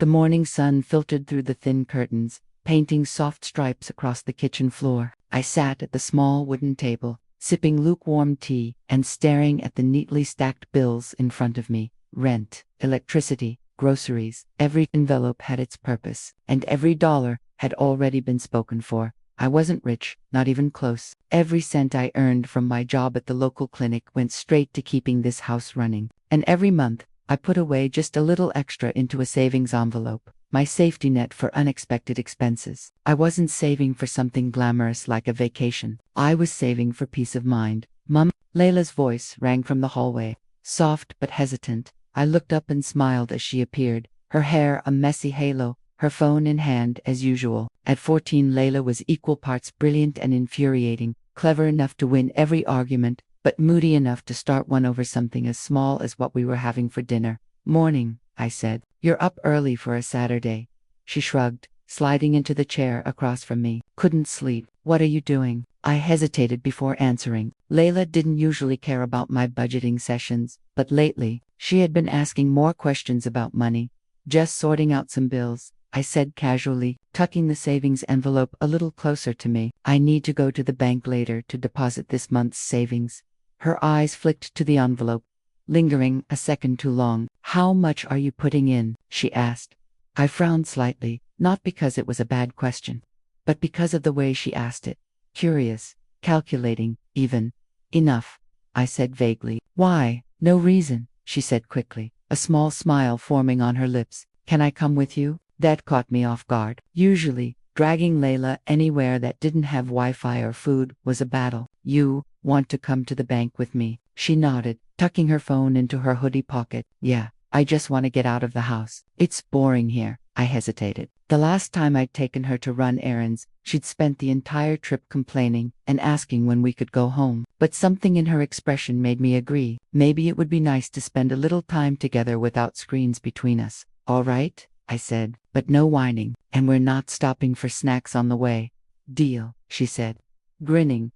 The morning sun filtered through the thin curtains, painting soft stripes across the kitchen floor. I sat at the small wooden table, sipping lukewarm tea and staring at the neatly stacked bills in front of me. Rent, electricity, groceries. Every envelope had its purpose, and every dollar had already been spoken for. I wasn't rich, not even close. Every cent I earned from my job at the local clinic went straight to keeping this house running. And every month, I put away just a little extra into a savings envelope, my safety net for unexpected expenses. I wasn't saving for something glamorous like a vacation. I was saving for peace of mind. Mum, Layla's voice rang from the hallway, soft but hesitant. I looked up and smiled as she appeared, her hair a messy halo, her phone in hand as usual. At 14, Layla was equal parts brilliant and infuriating, clever enough to win every argument, but moody enough to start one over something as small as what we were having for dinner. "Morning," I said. "You're up early for a Saturday." She shrugged, sliding into the chair across from me. "Couldn't sleep." "What are you doing?" I hesitated before answering. Layla didn't usually care about my budgeting sessions, but lately, she had been asking more questions about money. "Just sorting out some bills," I said casually, tucking the savings envelope a little closer to me. "I need to go to the bank later to deposit this month's savings." Her eyes flicked to the envelope, lingering a second too long. "How much are you putting in?" she asked. I frowned slightly, not because it was a bad question, but because of the way she asked it. Curious, calculating, even. "Enough," I said vaguely. "Why?" "No reason," she said quickly, a small smile forming on her lips. "Can I come with you?" That caught me off guard. Usually, dragging Layla anywhere that didn't have Wi-Fi or food was a battle. "You want to come to the bank with me?" She nodded, tucking her phone into her hoodie pocket. "Yeah, I just want to get out of the house. It's boring here." I hesitated. The last time I'd taken her to run errands, she'd spent the entire trip complaining and asking when we could go home. But something in her expression made me agree. Maybe it would be nice to spend a little time together without screens between us. "All right," I said, "but no whining, and we're not stopping for snacks on the way." "Deal," she said. Grinning,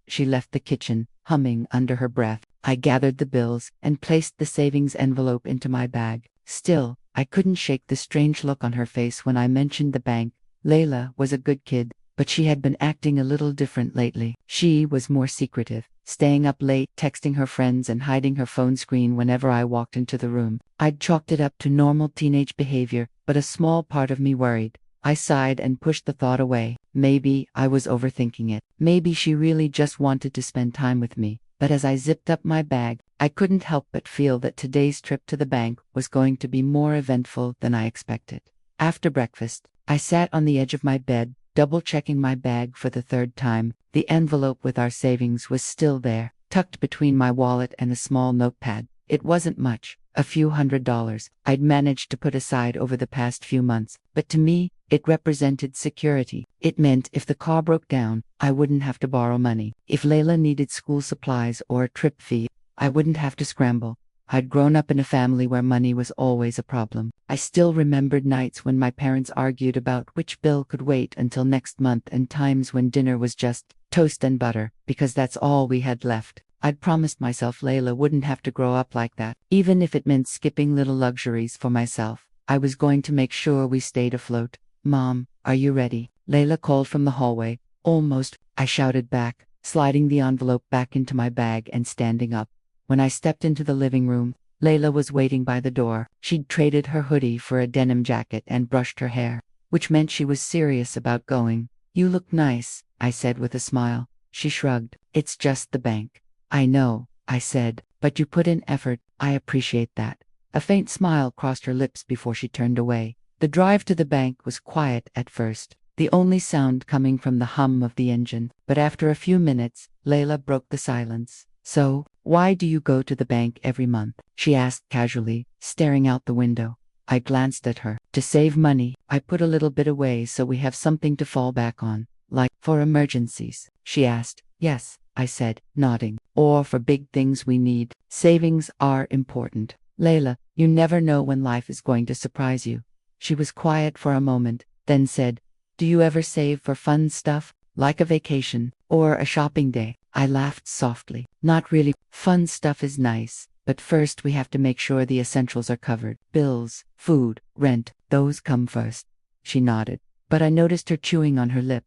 she left the kitchen, humming under her breath. I gathered the bills and placed the savings envelope into my bag. Still, I couldn't shake the strange look on her face when I mentioned the bank. Layla was a good kid, but she had been acting a little different lately. She was more secretive, staying up late, texting her friends and hiding her phone screen whenever I walked into the room. I'd chalked it up to normal teenage behavior, but a small part of me worried. I sighed and pushed the thought away. Maybe I was overthinking it. Maybe she really just wanted to spend time with me. But as I zipped up my bag, I couldn't help but feel that today's trip to the bank was going to be more eventful than I expected. After breakfast, I sat on the edge of my bed, double-checking my bag for the third time. The envelope with our savings was still there, tucked between my wallet and a small notepad. It wasn't much, a few $100s I'd managed to put aside over the past few months, but to me, it represented security. It meant if the car broke down, I wouldn't have to borrow money. If Layla needed school supplies or a trip fee, I wouldn't have to scramble. I'd grown up in a family where money was always a problem. I still remembered nights when my parents argued about which bill could wait until next month and times when dinner was just toast and butter, because that's all we had left. I'd promised myself Layla wouldn't have to grow up like that, even if it meant skipping little luxuries for myself. I was going to make sure we stayed afloat. "Mom, are you ready?" Layla called from the hallway. "Almost," I shouted back, sliding the envelope back into my bag and standing up. When I stepped into the living room, Layla was waiting by the door. She'd traded her hoodie for a denim jacket and brushed her hair, which meant she was serious about going. "You look nice," I said with a smile. She shrugged. "It's just the bank." "I know," I said, "but you put in effort. I appreciate that." A faint smile crossed her lips before she turned away. The drive to the bank was quiet at first, the only sound coming from the hum of the engine. But after a few minutes, Layla broke the silence. "So, why do you go to the bank every month?" she asked casually, staring out the window. I glanced at her. "To save money. I put a little bit away so we have something to fall back on." "Like, for emergencies?" she asked. "Yes," I said, nodding. "Or for big things we need. Savings are important. Layla, you never know when life is going to surprise you." She was quiet for a moment, then said, "Do you ever save for fun stuff, like a vacation or a shopping day?" I laughed softly. "Not really. Fun stuff is nice, But first we have to make sure the essentials are covered. Bills, food, rent, those come first. She nodded, but I noticed her chewing on her lip.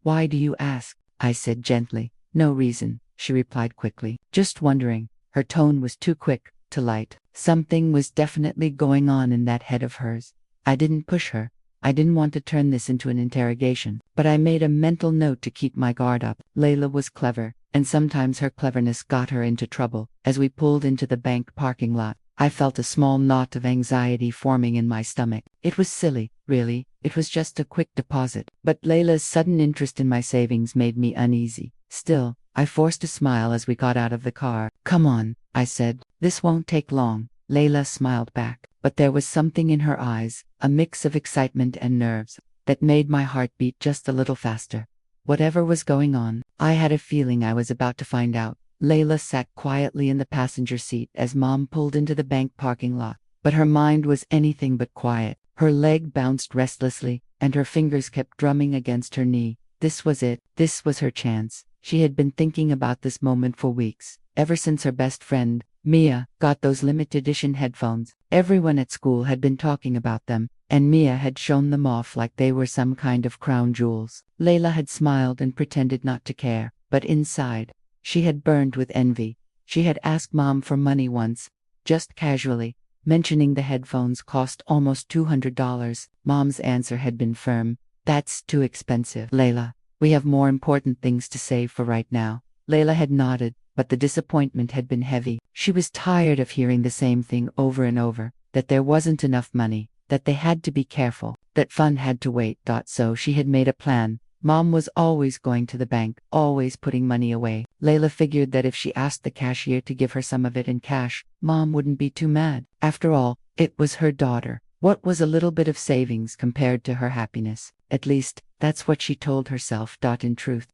Why do you ask? I said gently. No reason, she replied quickly. Just wondering. Her tone was too quick, too light. Something was definitely going on in that head of hers. I didn't push her. I didn't want to turn this into an interrogation, but I made a mental note to keep my guard up. Layla was clever, and sometimes her cleverness got her into trouble. As we pulled into the bank parking lot, I felt a small knot of anxiety forming in my stomach. It was silly, really. It was just a quick deposit. But Layla's sudden interest in my savings made me uneasy. Still, I forced a smile as we got out of the car. Come on, I said. This won't take long. Layla smiled back, but there was something in her eyes, a mix of excitement and nerves, that made my heart beat just a little faster. Whatever was going on, I had a feeling I was about to find out. Layla sat quietly in the passenger seat as Mom pulled into the bank parking lot, but her mind was anything but quiet. Her leg bounced restlessly, and her fingers kept drumming against her knee. This was it. This was her chance. She had been thinking about this moment for weeks, ever since her best friend, Mia, got those limited edition headphones. Everyone at school had been talking about them, and Mia had shown them off like they were some kind of crown jewels. Layla had smiled and pretended not to care, but inside, she had burned with envy. She had asked Mom for money once, just casually, mentioning the headphones cost almost $200. Mom's answer had been firm. That's too expensive, Layla. We have more important things to save for right now. Layla had nodded, but the disappointment had been heavy. She was tired of hearing the same thing over and over, that there wasn't enough money, that they had to be careful, that fun had to wait. So she had made a plan. Mom was always going to the bank, always putting money away. Layla figured that if she asked the cashier to give her some of it in cash, Mom wouldn't be too mad. After all, it was her daughter. What was a little bit of savings compared to her happiness? At least, that's what she told herself. In truth,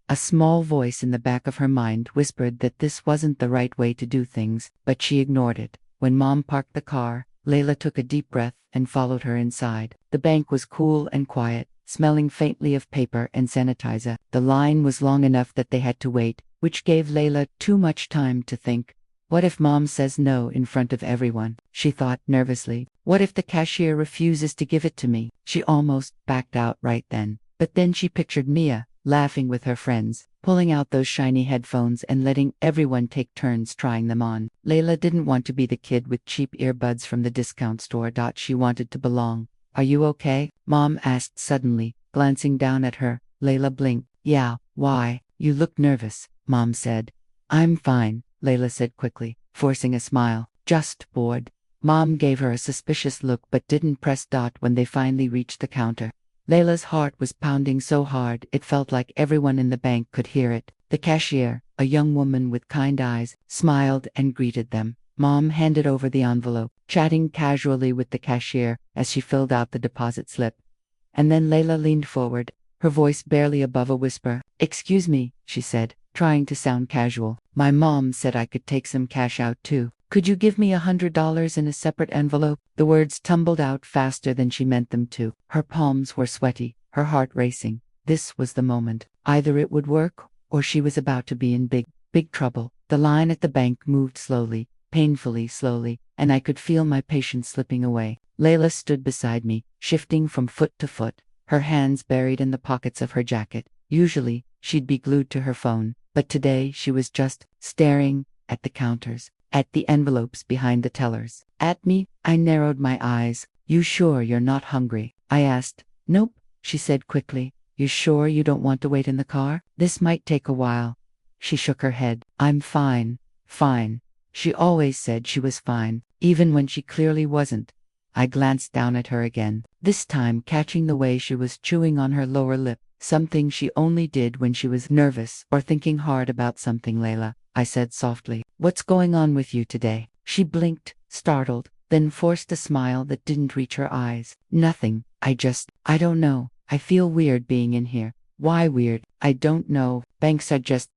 a small voice in the back of her mind whispered that this wasn't the right way to do things, but she ignored it. When Mom parked the car, Layla took a deep breath and followed her inside. The bank was cool and quiet, smelling faintly of paper and sanitizer. The line was long enough that they had to wait, which gave Layla too much time to think. What if Mom says no in front of everyone? She thought nervously. What if the cashier refuses to give it to me? She almost backed out right then. But then she pictured Mia, laughing with her friends, pulling out those shiny headphones and letting everyone take turns trying them on. Layla didn't want to be the kid with cheap earbuds from the discount store. She wanted to belong. Are you okay? Mom asked suddenly, glancing down at her. Layla blinked. Yeah, why? You look nervous, Mom said. I'm fine, Layla said quickly, forcing a smile. Just bored. Mom gave her a suspicious look but didn't press. When they finally reached the counter, Layla's heart was pounding so hard it felt like everyone in the bank could hear it. The cashier, a young woman with kind eyes, smiled and greeted them. Mom handed over the envelope, chatting casually with the cashier as she filled out the deposit slip. And then Layla leaned forward, her voice barely above a whisper. Excuse me, she said, trying to sound casual. My mom said I could take some cash out too. Could you give me $100 in a separate envelope? The words tumbled out faster than she meant them to. Her palms were sweaty, her heart racing. This was the moment. Either it would work, or she was about to be in big trouble. The line at the bank moved slowly, painfully slowly, and I could feel my patience slipping away. Layla stood beside me, shifting from foot to foot, her hands buried in the pockets of her jacket. Usually, she'd be glued to her phone, but today she was just staring at the counters, at the envelopes behind the tellers. At me, I narrowed my eyes. You sure you're not hungry? I asked. Nope, she said quickly. You sure you don't want to wait in the car? This might take a while. She shook her head. I'm fine. Fine. She always said she was fine, even when she clearly wasn't. I glanced down at her again, this time catching the way she was chewing on her lower lip, something she only did when she was nervous or thinking hard about something. Layla, I said softly, what's going on with you today? She blinked, startled, then forced a smile that didn't reach her eyes. Nothing, I don't know. I feel weird being in here. Why weird? I don't know. Banks are just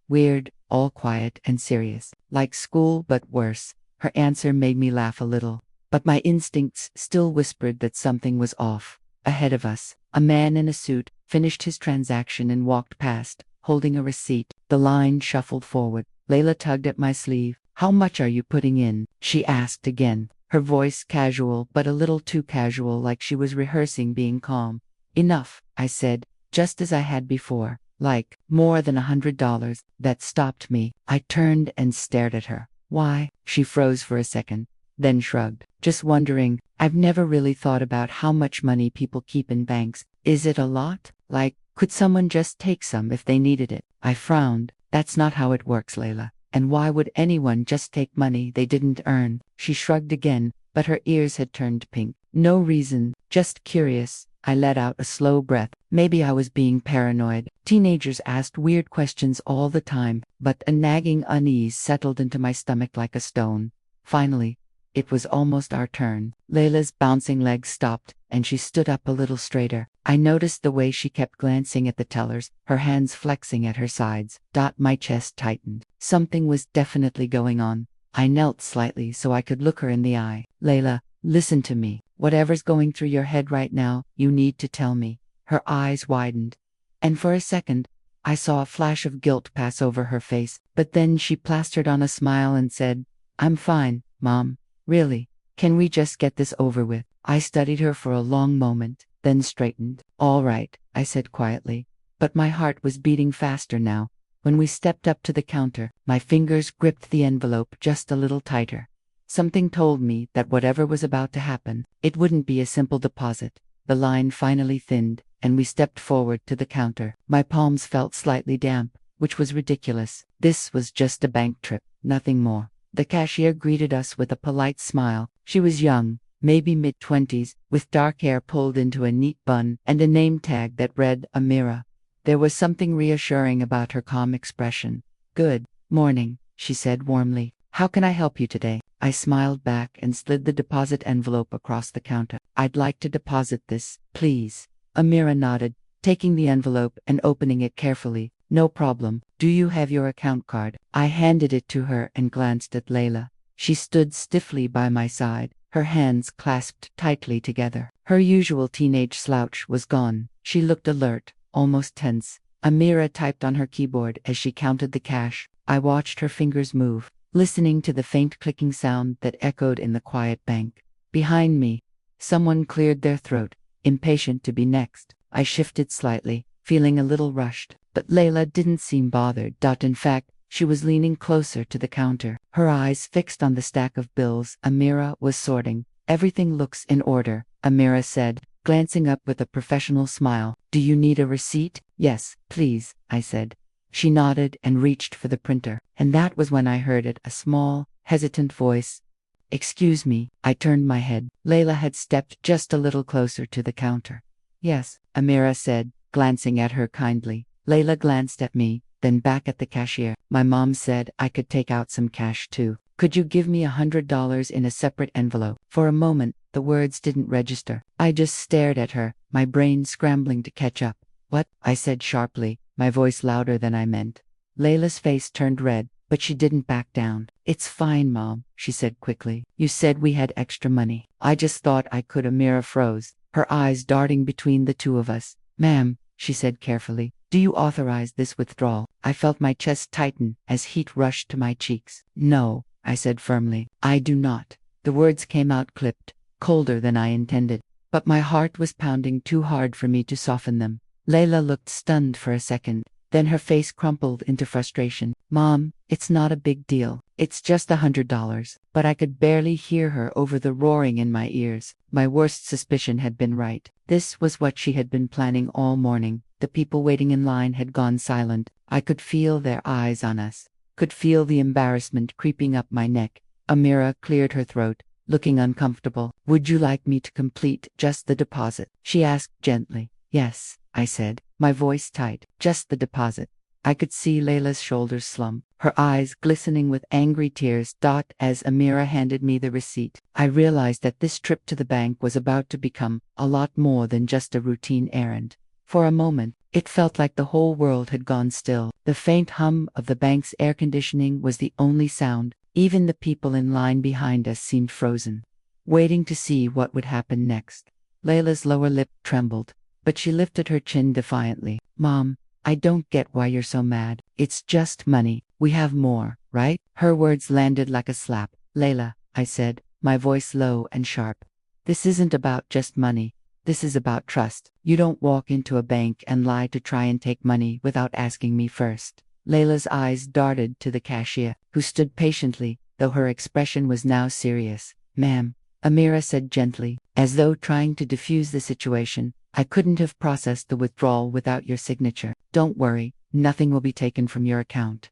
weird, all quiet and serious. Like school but worse. Her answer made me laugh a little. But my instincts still whispered that something was off. Ahead of us, a man in a suit finished his transaction and walked past, holding a receipt. The line shuffled forward. Layla tugged at my sleeve. How much are you putting in? She asked again, her voice casual but a little too casual, like she was rehearsing being calm. Enough, I said, just as I had before. Like, more than $100. That stopped me. I turned and stared at her. Why? She froze for a second, then shrugged. Just wondering. I've never really thought about how much money people keep in banks. Is it a lot? Like, could someone just take some if they needed it? I frowned. That's not how it works, Layla. And why would anyone just take money they didn't earn? She shrugged again, but her ears had turned pink. No reason, just curious. I let out a slow breath. Maybe I was being paranoid. Teenagers asked weird questions all the time, but a nagging unease settled into my stomach like a stone. Finally, it was almost our turn. Layla's bouncing legs stopped, and she stood up a little straighter. I noticed the way she kept glancing at the tellers, her hands flexing at her sides. My chest tightened. Something was definitely going on. I knelt slightly so I could look her in the eye. Layla, listen to me. Whatever's going through your head right now, you need to tell me. Her eyes widened, and for a second, I saw a flash of guilt pass over her face, but then she plastered on a smile and said, I'm fine, Mom. Really, can we just get this over with? I studied her for a long moment, then straightened. All right, I said quietly, but my heart was beating faster now. When we stepped up to the counter, my fingers gripped the envelope just a little tighter. Something told me that whatever was about to happen, it wouldn't be a simple deposit. The line finally thinned, and we stepped forward to the counter. My palms felt slightly damp, which was ridiculous. This was just a bank trip, nothing more. The cashier greeted us with a polite smile. She was young, maybe mid-20s, with dark hair pulled into a neat bun and a name tag that read Amira. There was something reassuring about her calm expression. Good morning, she said warmly. How can I help you today? I smiled back and slid the deposit envelope across the counter. I'd like to deposit this, please. Amira nodded, taking the envelope and opening it carefully. No problem. Do you have your account card? I handed it to her and glanced at Layla. She stood stiffly by my side, her hands clasped tightly together. Her usual teenage slouch was gone. She looked alert, almost tense. Amira typed on her keyboard as she counted the cash. I watched her fingers move, listening to the faint clicking sound that echoed in the quiet bank. Behind me, someone cleared their throat, impatient to be next. I shifted slightly, feeling a little rushed, but Layla didn't seem bothered. In fact, she was leaning closer to the counter, her eyes fixed on the stack of bills Amira was sorting. Everything looks in order, Amira said, glancing up with a professional smile. Do you need a receipt? Yes, please, I said. She nodded and reached for the printer, and that was when I heard it, a small, hesitant voice. Excuse me. I turned my head. Layla had stepped just a little closer to the counter. Yes, Amira said, glancing at her kindly. Layla glanced at me, then back at the cashier. My mom said I could take out some cash too. Could you give me $100 in a separate envelope? For a moment, the words didn't register. I just stared at her, my brain scrambling to catch up. What? I said sharply, my voice louder than I meant. Layla's face turned red, but she didn't back down. It's fine, Mom, she said quickly. You said we had extra money. I just thought I could. Amira froze, her eyes darting between the two of us. Ma'am, she said carefully, do you authorize this withdrawal? I felt my chest tighten as heat rushed to my cheeks. No, I said firmly. I do not. The words came out clipped, colder than I intended, but my heart was pounding too hard for me to soften them. Layla looked stunned for a second, then her face crumpled into frustration. Mom, it's not a big deal. It's just $100. But I could barely hear her over the roaring in my ears. My worst suspicion had been right. This was what she had been planning all morning. The people waiting in line had gone silent. I could feel their eyes on us, could feel the embarrassment creeping up my neck. Amira cleared her throat, looking uncomfortable. Would you like me to complete just the deposit? She asked gently. Yes, I said, my voice tight. Just the deposit. I could see Layla's shoulders slump, her eyes glistening with angry tears. As Amira handed me the receipt, I realized that this trip to the bank was about to become a lot more than just a routine errand. For a moment, it felt like the whole world had gone still. The faint hum of the bank's air conditioning was the only sound. Even the people in line behind us seemed frozen, waiting to see what would happen next. Layla's lower lip trembled, but she lifted her chin defiantly. Mom, I don't get why you're so mad. It's just money. We have more, right? Her words landed like a slap. Layla, I said, my voice low and sharp. This isn't about just money. This is about trust. You don't walk into a bank and lie to try and take money without asking me first. Layla's eyes darted to the cashier, who stood patiently, though her expression was now serious. Ma'am, Amira said gently, as though trying to diffuse the situation, I couldn't have processed the withdrawal without your signature. Don't worry, nothing will be taken from your account.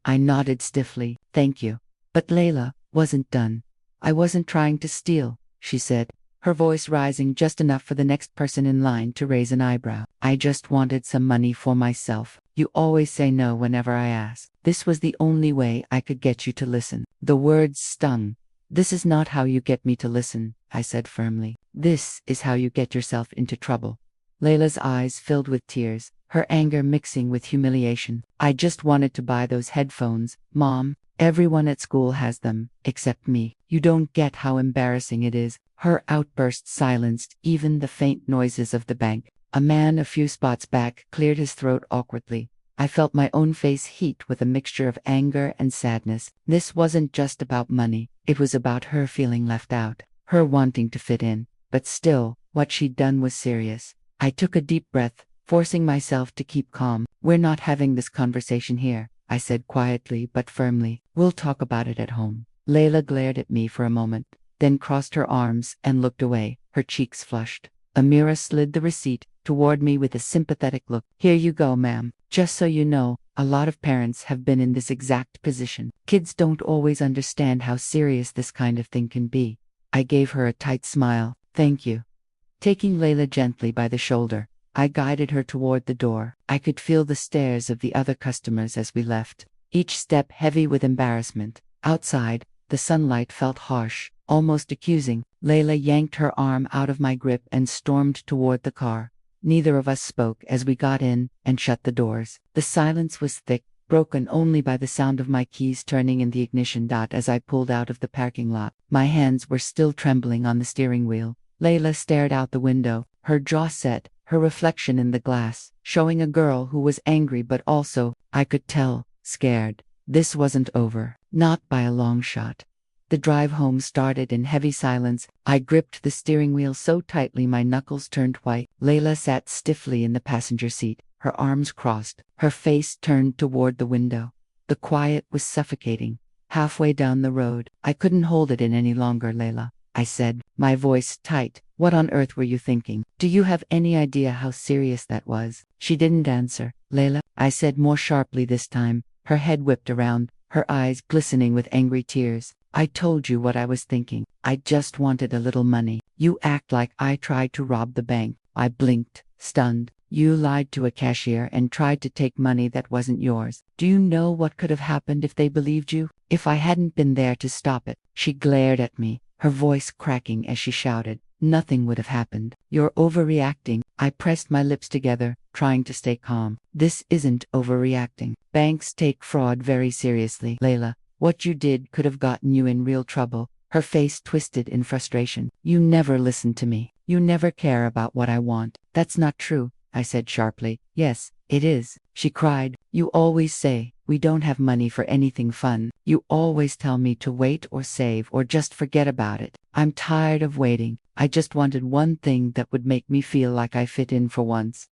I nodded stiffly, thank you. But Layla wasn't done. I wasn't trying to steal, she said, her voice rising just enough for the next person in line to raise an eyebrow. I just wanted some money for myself. You always say no whenever I ask. This was the only way I could get you to listen. The words stung. This is not how you get me to listen, I said firmly. This is how you get yourself into trouble. Layla's eyes filled with tears, her anger mixing with humiliation. I just wanted to buy those headphones, Mom. Everyone at school has them, except me. You don't get how embarrassing it is. Her outburst silenced even the faint noises of the bank. A man a few spots back cleared his throat awkwardly. I felt my own face heat with a mixture of anger and sadness. This wasn't just about money. It was about her feeling left out, her wanting to fit in. But still, what she'd done was serious. I took a deep breath, forcing myself to keep calm. We're not having this conversation here, I said quietly but firmly. We'll talk about it at home. Layla glared at me for a moment, then crossed her arms and looked away, her cheeks flushed. Amira slid the receipt toward me with a sympathetic look. Here you go, ma'am. Just so you know, a lot of parents have been in this exact position. Kids don't always understand how serious this kind of thing can be. I gave her a tight smile. Thank you. Taking Layla gently by the shoulder, I guided her toward the door. I could feel the stares of the other customers as we left, each step heavy with embarrassment. Outside, the sunlight felt harsh, almost accusing. Layla yanked her arm out of my grip and stormed toward the car. Neither of us spoke as we got in and shut the doors. The silence was thick, broken only by the sound of my keys turning in the ignition as I pulled out of the parking lot. My hands were still trembling on the steering wheel. Layla stared out the window, her jaw set, her reflection in the glass, showing a girl who was angry but also, I could tell, scared. This wasn't over, not by a long shot. The drive home started in heavy silence. I gripped the steering wheel so tightly my knuckles turned white. Layla sat stiffly in the passenger seat, her arms crossed, her face turned toward the window. The quiet was suffocating. Halfway down the road, I couldn't hold it in any longer. Layla, I said, my voice tight. What on earth were you thinking? Do you have any idea how serious that was? She didn't answer. Layla, I said more sharply this time, her head whipped around, her eyes glistening with angry tears. I told you what I was thinking. I just wanted a little money. You act like I tried to rob the bank. I blinked, stunned. You lied to a cashier and tried to take money that wasn't yours. Do you know what could have happened if they believed you? If I hadn't been there to stop it? She glared at me, her voice cracking as she shouted. Nothing would have happened. You're overreacting. I pressed my lips together, trying to stay calm. This isn't overreacting. Banks take fraud very seriously. Layla, what you did could have gotten you in real trouble. Her face twisted in frustration. You never listen to me. You never care about what I want. That's not true, I said sharply. Yes, it is, she cried. You always say, we don't have money for anything fun. You always tell me to wait or save or just forget about it. I'm tired of waiting. I just wanted one thing that would make me feel like I fit in for once.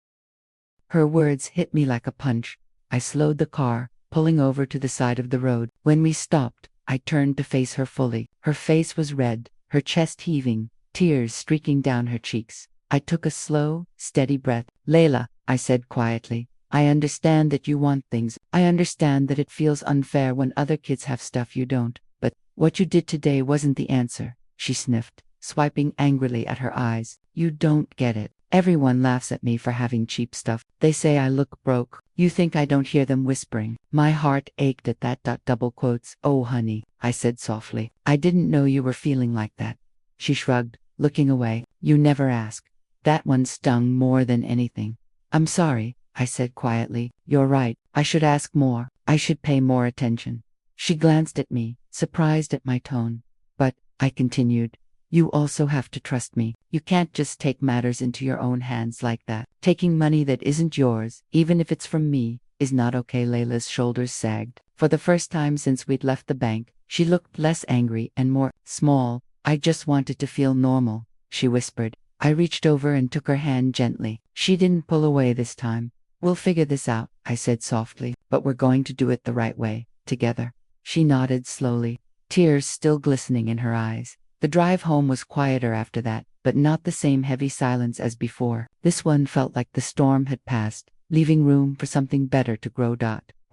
Her words hit me like a punch. I slowed the car, pulling over to the side of the road. When we stopped, I turned to face her fully. Her face was red, her chest heaving, tears streaking down her cheeks. I took a slow, steady breath. Layla, I said quietly, I understand that you want things. I understand that it feels unfair when other kids have stuff you don't. But what you did today wasn't the answer, she sniffed, swiping angrily at her eyes. You don't get it. Everyone laughs at me for having cheap stuff. They say I look broke. You think I don't hear them whispering? My heart ached at that. Double quotes. Oh honey, I said softly. I didn't know you were feeling like that. She shrugged, looking away. You never ask. That one stung more than anything. I'm sorry, I said quietly. You're right. I should ask more. I should pay more attention. She glanced at me, surprised at my tone. But, I continued, you also have to trust me. You can't just take matters into your own hands like that. Taking money that isn't yours, even if it's from me, is not okay. Layla's shoulders sagged. For the first time since we'd left the bank, she looked less angry and more small. "I just wanted to feel normal," she whispered. I reached over and took her hand gently. She didn't pull away this time. "We'll figure this out," I said softly, "but we're going to do it the right way, together." She nodded slowly, tears still glistening in her eyes. The drive home was quieter after that, but not the same heavy silence as before. This one felt like the storm had passed, leaving room for something better to grow.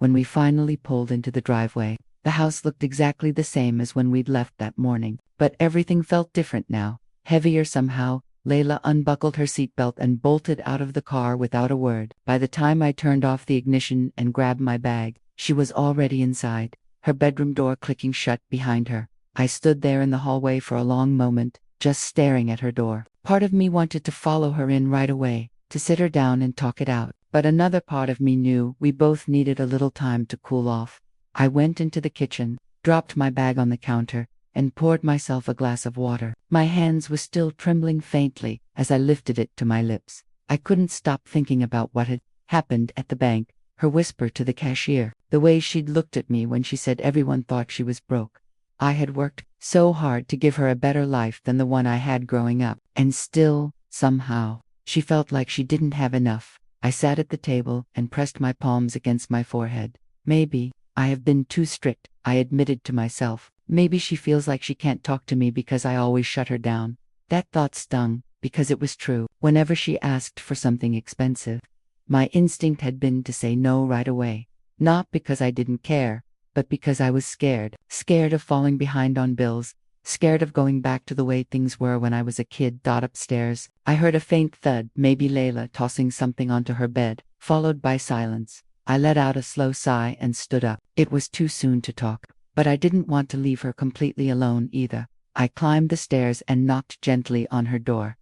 When we finally pulled into the driveway, the house looked exactly the same as when we'd left that morning, but everything felt different now, heavier somehow. Layla unbuckled her seatbelt and bolted out of the car without a word. By the time I turned off the ignition and grabbed my bag, she was already inside, her bedroom door clicking shut behind her. I stood there in the hallway for a long moment, just staring at her door. Part of me wanted to follow her in right away, to sit her down and talk it out, but another part of me knew we both needed a little time to cool off. I went into the kitchen, dropped my bag on the counter, and poured myself a glass of water. My hands were still trembling faintly as I lifted it to my lips. I couldn't stop thinking about what had happened at the bank, her whisper to the cashier, the way she'd looked at me when she said everyone thought she was broke. I had worked so hard to give her a better life than the one I had growing up, and still, somehow, she felt like she didn't have enough. I sat at the table and pressed my palms against my forehead. Maybe I have been too strict, I admitted to myself. Maybe she feels like she can't talk to me because I always shut her down. That thought stung, because it was true. Whenever she asked for something expensive, my instinct had been to say no right away. Not because I didn't care, but because I was scared. Scared of falling behind on bills. Scared of going back to the way things were when I was a kid. Upstairs, I heard a faint thud, maybe Layla tossing something onto her bed, followed by silence. I let out a slow sigh and stood up. It was too soon to talk. But I didn't want to leave her completely alone either. I climbed the stairs and knocked gently on her door.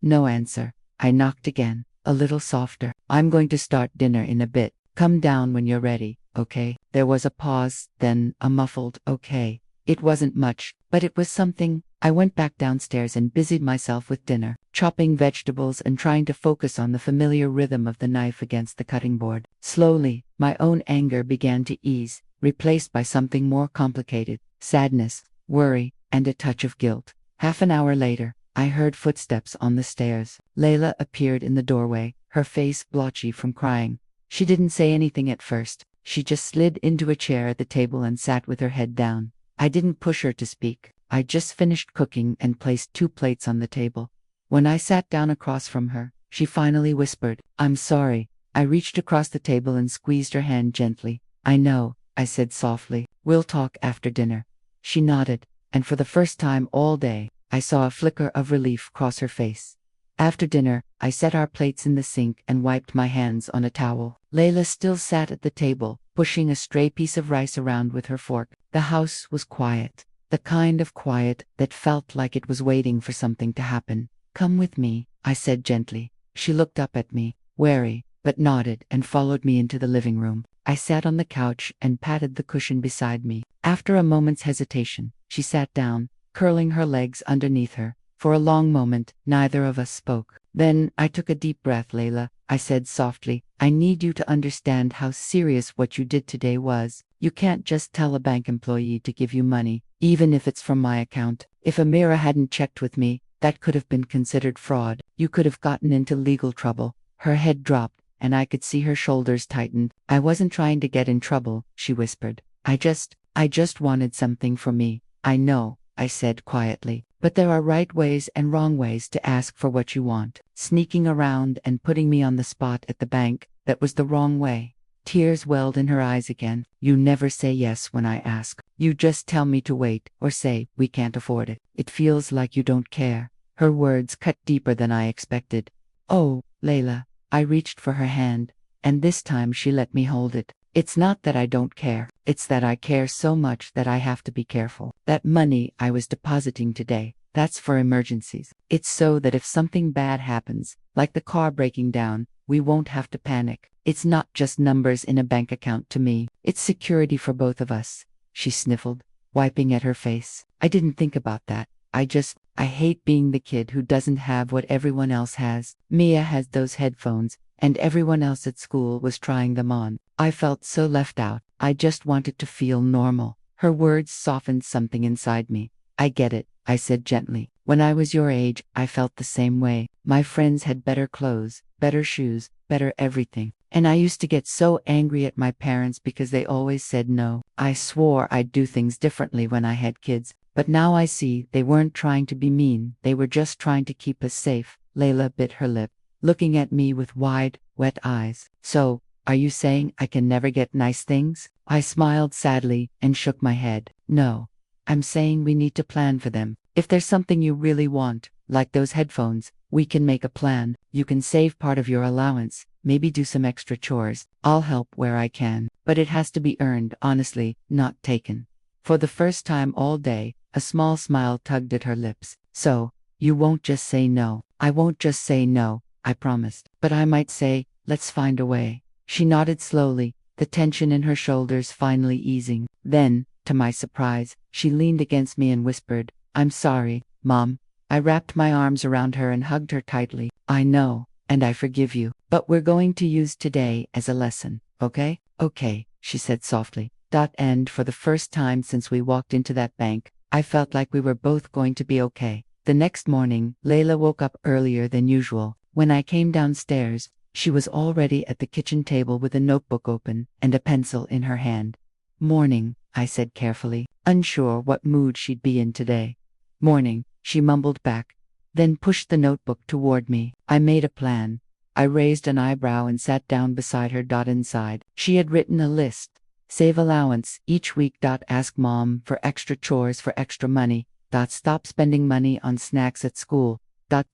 No answer. I knocked again, a little softer. "I'm going to start dinner in a bit. Come down when you're ready, okay?" There was a pause, then a muffled okay. It wasn't much, but it was something. I went back downstairs and busied myself with dinner, chopping vegetables and trying to focus on the familiar rhythm of the knife against the cutting board. Slowly, my own anger began to ease, replaced by something more complicated: sadness, worry, and a touch of guilt. Half an hour later, I heard footsteps on the stairs. Layla appeared in the doorway, her face blotchy from crying. She didn't say anything at first. She just slid into a chair at the table and sat with her head down. I didn't push her to speak. I just finished cooking and placed 2 plates on the table. When I sat down across from her, she finally whispered, "I'm sorry." I reached across the table and squeezed her hand gently. "I know," I said softly. "We'll talk after dinner." She nodded, and for the first time all day, I saw a flicker of relief cross her face. After dinner, I set our plates in the sink and wiped my hands on a towel. Layla still sat at the table, pushing a stray piece of rice around with her fork. The house was quiet, the kind of quiet that felt like it was waiting for something to happen. "Come with me," I said gently. She looked up at me, wary, but nodded and followed me into the living room. I sat on the couch and patted the cushion beside me. After a moment's hesitation, she sat down, curling her legs underneath her. For a long moment, neither of us spoke. Then I took a deep breath. "Layla," I said softly, "I need you to understand how serious what you did today was. You can't just tell a bank employee to give you money, even if it's from my account. If Amira hadn't checked with me, that could have been considered fraud. You could have gotten into legal trouble." Her head dropped, and I could see her shoulders tighten. "I wasn't trying to get in trouble," she whispered. I just wanted something for me." "I know," I said quietly, "but there are right ways and wrong ways to ask for what you want. Sneaking around and putting me on the spot at the bank, that was the wrong way." Tears welled in her eyes again. "You never say yes when I ask. You just tell me to wait, or say, we can't afford it. It feels like you don't care." Her words cut deeper than I expected. "Oh, Layla." I reached for her hand, and this time she let me hold it. "It's not that I don't care. It's that I care so much that I have to be careful. That money I was depositing today, that's for emergencies. It's so that if something bad happens, like the car breaking down, we won't have to panic. It's not just numbers in a bank account to me. It's security for both of us." She sniffled, wiping at her face. "I didn't think about that. I hate being the kid who doesn't have what everyone else has. Mia has those headphones, and everyone else at school was trying them on. I felt so left out. I just wanted to feel normal. Her words softened something inside me. I get it, I said gently. When I was your age, I felt the same way. My friends had better clothes, better shoes, better everything. And I used to get so angry at my parents because they always said no. I swore I'd do things differently when I had kids. But now I see they weren't trying to be mean, they were just trying to keep us safe. Layla bit her lip, looking at me with wide, wet eyes. So, are you saying I can never get nice things? I smiled sadly and shook my head. No. I'm saying we need to plan for them. If there's something you really want, like those headphones, we can make a plan. You can save part of your allowance, maybe do some extra chores. I'll help where I can. But it has to be earned, honestly, not taken. For the first time all day, a small smile tugged at her lips. So, you won't just say no. I won't just say no, I promised. But I might say, let's find a way. She nodded slowly, the tension in her shoulders finally easing. Then, to my surprise, she leaned against me and whispered, I'm sorry, Mom. I wrapped my arms around her and hugged her tightly. I know, and I forgive you. But we're going to use today as a lesson, okay? Okay, she said softly. And for the first time since we walked into that bank, I felt like we were both going to be okay. The next morning, Layla woke up earlier than usual. When I came downstairs, she was already at the kitchen table with a notebook open and a pencil in her hand. Morning, I said carefully, unsure what mood she'd be in today. Morning, she mumbled back, then pushed the notebook toward me. I made a plan. I raised an eyebrow and sat down beside her. Inside, she had written a list. Save allowance each week. Ask Mom for extra chores for extra money. Stop spending money on snacks at school.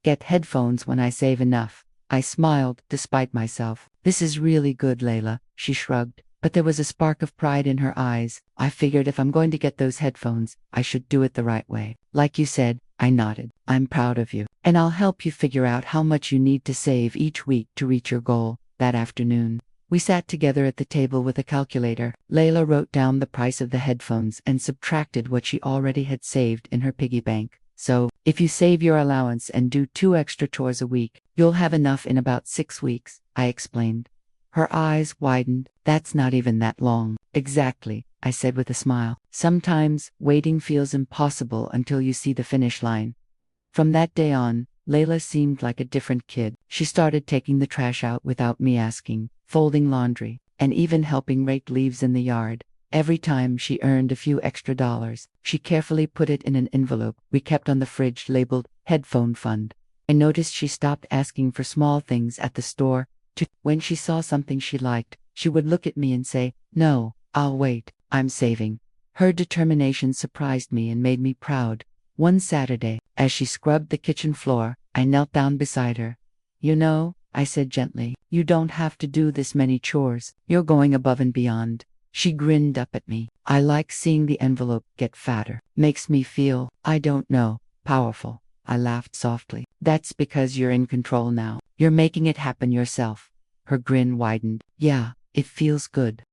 Get headphones when I save enough. I smiled, despite myself. This is really good, Layla, she shrugged. But there was a spark of pride in her eyes. I figured if I'm going to get those headphones, I should do it the right way. Like you said, I nodded. I'm proud of you. And I'll help you figure out how much you need to save each week to reach your goal. That afternoon, we sat together at the table with a calculator. Layla wrote down the price of the headphones and subtracted what she already had saved in her piggy bank. So, if you save your allowance and do 2 extra chores a week, you'll have enough in about 6 weeks, I explained. Her eyes widened. That's not even that long. Exactly, I said with a smile. Sometimes, waiting feels impossible until you see the finish line. From that day on, Layla seemed like a different kid. She started taking the trash out without me asking, folding laundry, and even helping rake leaves in the yard. Every time she earned a few extra dollars, she carefully put it in an envelope we kept on the fridge labeled Headphone Fund. I noticed she stopped asking for small things at the store. When she saw something she liked, she would look at me and say, No, I'll wait, I'm saving. Her determination surprised me and made me proud. One Saturday, as she scrubbed the kitchen floor, I knelt down beside her. You know, I said gently, you don't have to do this many chores. You're going above and beyond. She grinned up at me. I like seeing the envelope get fatter. Makes me feel, I don't know, powerful. I laughed softly. That's because you're in control now. You're making it happen yourself. Her grin widened. Yeah, it feels good.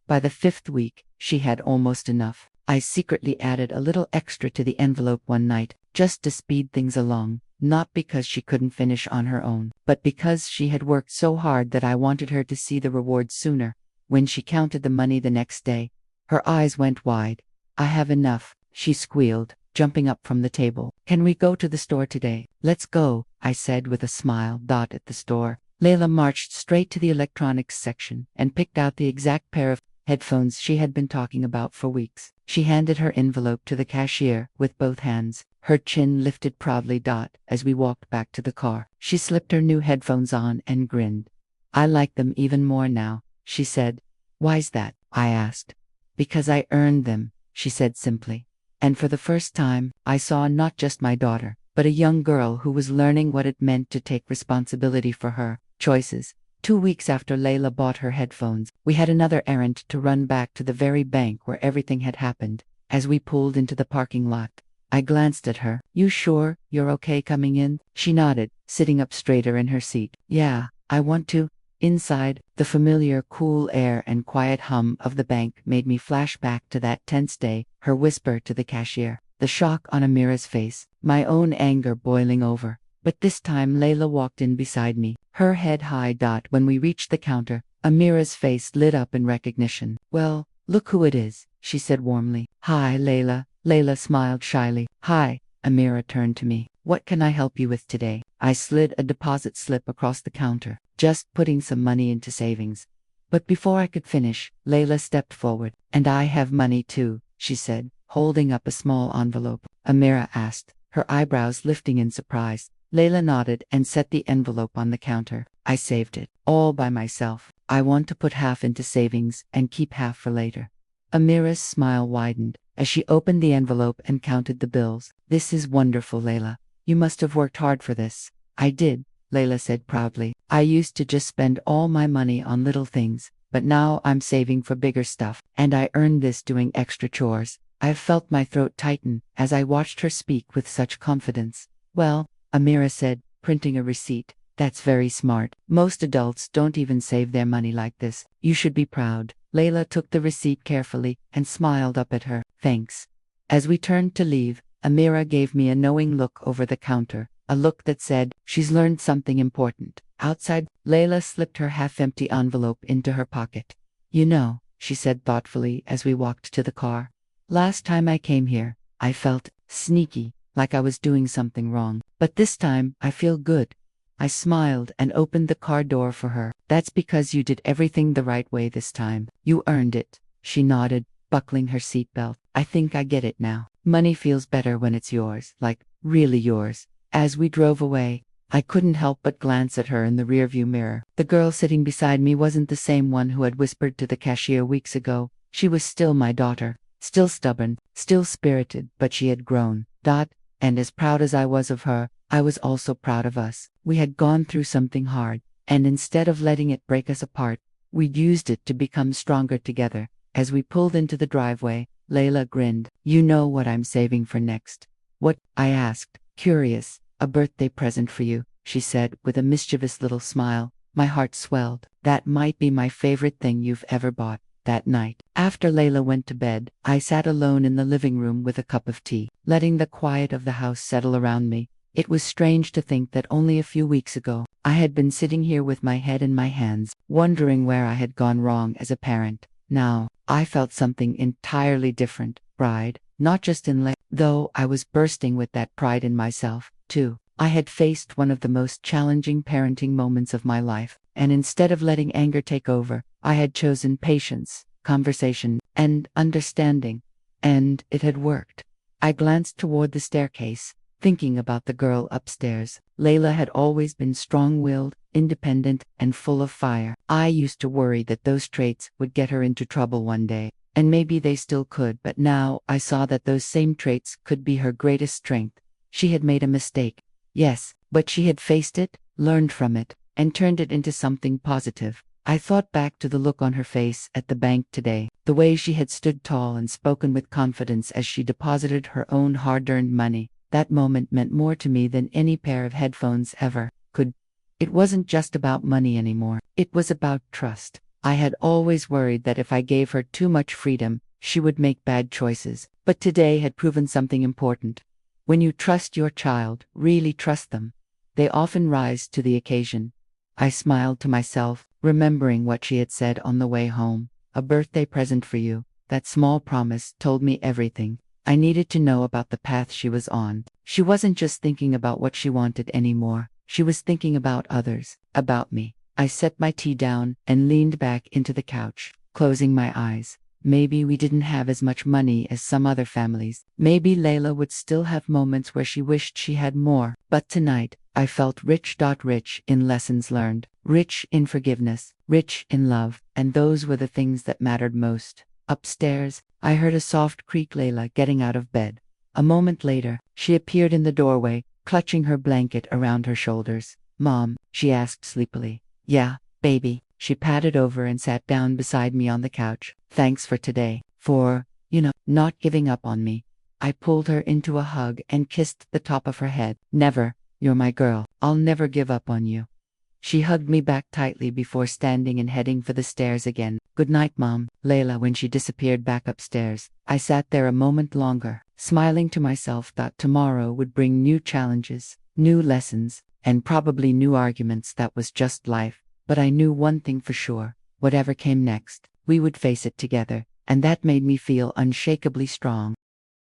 By the 5th week, she had almost enough. I secretly added a little extra to the envelope one night, just to speed things along, not because she couldn't finish on her own, but because she had worked so hard that I wanted her to see the reward sooner. When she counted the money the next day, her eyes went wide. I have enough, she squealed, jumping up from the table. Can we go to the store today? Let's go, I said with a smile. At the store, Layla marched straight to the electronics section and picked out the exact pair of headphones she had been talking about for weeks. She handed her envelope to the cashier with both hands, her chin lifted proudly. As we walked back to the car, she slipped her new headphones on and grinned. I like them even more now, she said. Why's that? I asked. Because I earned them, she said simply. And for the first time, I saw not just my daughter, but a young girl who was learning what it meant to take responsibility for her choices. 2 weeks after Layla bought her headphones, we had another errand to run back to the very bank where everything had happened. As we pulled into the parking lot, I glanced at her. You sure you're okay coming in? She nodded, sitting up straighter in her seat. Yeah, I want to. Inside, the familiar cool air and quiet hum of the bank made me flash back to that tense day, her whisper to the cashier, the shock on Amira's face, my own anger boiling over. But this time Layla walked in beside me, her head high. When we reached the counter, Amira's face lit up in recognition. "Well, look who it is," she said warmly. "Hi, Layla." Layla smiled shyly. "Hi." Amira turned to me. "What can I help you with today?" I slid a deposit slip across the counter, just putting some money into savings. But before I could finish, Layla stepped forward. "And I have money too," she said, holding up a small envelope. Amira asked, her eyebrows lifting in surprise. Layla nodded and set the envelope on the counter. "I saved it, all by myself. I want to put half into savings and keep half for later." Amira's smile widened as she opened the envelope and counted the bills. "This is wonderful, Layla. You must have worked hard for this." "I did," Layla said proudly. "I used to just spend all my money on little things, but now I'm saving for bigger stuff, and I earned this doing extra chores." I felt my throat tighten as I watched her speak with such confidence. "Well," Amira said, printing a receipt, "that's very smart. Most adults don't even save their money like this. You should be proud." Layla took the receipt carefully and smiled up at her. "Thanks." As we turned to leave, Amira gave me a knowing look over the counter, a look that said, "She's learned something important." Outside, Layla slipped her half-empty envelope into her pocket. "You know," she said thoughtfully as we walked to the car, "last time I came here, I felt sneaky, like I was doing something wrong. But this time, I feel good." I smiled and opened the car door for her. "That's because you did everything the right way this time. You earned it." She nodded, buckling her seatbelt. "I think I get it now. Money feels better when it's yours, like, really yours." As we drove away, I couldn't help but glance at her in the rearview mirror. The girl sitting beside me wasn't the same one who had whispered to the cashier weeks ago. She was still my daughter, still stubborn, still spirited, but she had grown. And as proud as I was of her, I was also proud of us. We had gone through something hard, and instead of letting it break us apart, we'd used it to become stronger together. As we pulled into the driveway, Layla grinned. "You know what I'm saving for next." "What?" I asked, curious. "A birthday present for you," she said with a mischievous little smile. My heart swelled. "That might be my favorite thing you've ever bought." That night, after Layla went to bed, I sat alone in the living room with a cup of tea, letting the quiet of the house settle around me. It was strange to think that only a few weeks ago, I had been sitting here with my head in my hands, wondering where I had gone wrong as a parent. Now, I felt something entirely different. Pride, not just in Layla, though I was bursting with that pride in myself, too. I had faced one of the most challenging parenting moments of my life, and instead of letting anger take over, I had chosen patience, conversation, and understanding. And it had worked. I glanced toward the staircase, thinking about the girl upstairs. Layla had always been strong-willed, independent, and full of fire. I used to worry that those traits would get her into trouble one day, and maybe they still could, but now I saw that those same traits could be her greatest strength. She had made a mistake. Yes, but she had faced it, learned from it, and turned it into something positive. I thought back to the look on her face at the bank today, the way she had stood tall and spoken with confidence as she deposited her own hard-earned money. That moment meant more to me than any pair of headphones ever could. It wasn't just about money anymore. It was about trust. I had always worried that if I gave her too much freedom, she would make bad choices, but today had proven something important. When you trust your child, really trust them, they often rise to the occasion. I smiled to myself, remembering what she had said on the way home. "A birthday present for you." That small promise told me everything I needed to know about the path she was on. She wasn't just thinking about what she wanted anymore. She was thinking about others, about me. I set my tea down and leaned back into the couch, closing my eyes. Maybe we didn't have as much money as some other families. Maybe Layla would still have moments where she wished she had more. But tonight, I felt rich in lessons learned, rich in forgiveness, rich in love, and those were the things that mattered most. Upstairs, I heard a soft creak. Layla getting out of bed. A moment later, she appeared in the doorway, clutching her blanket around her shoulders. "Mom?" she asked sleepily. "Yeah, baby." She patted over and sat down beside me on the couch. "Thanks for today, for, not giving up on me." I pulled her into a hug and kissed the top of her head. "Never. You're my girl. I'll never give up on you." She hugged me back tightly before standing and heading for the stairs again. "Good night, Mom." Layla, when she disappeared back upstairs, I sat there a moment longer, smiling to myself that tomorrow would bring new challenges, new lessons, and probably new arguments. That was just life. But I knew one thing for sure. Whatever came next, we would face it together, and that made me feel unshakably strong.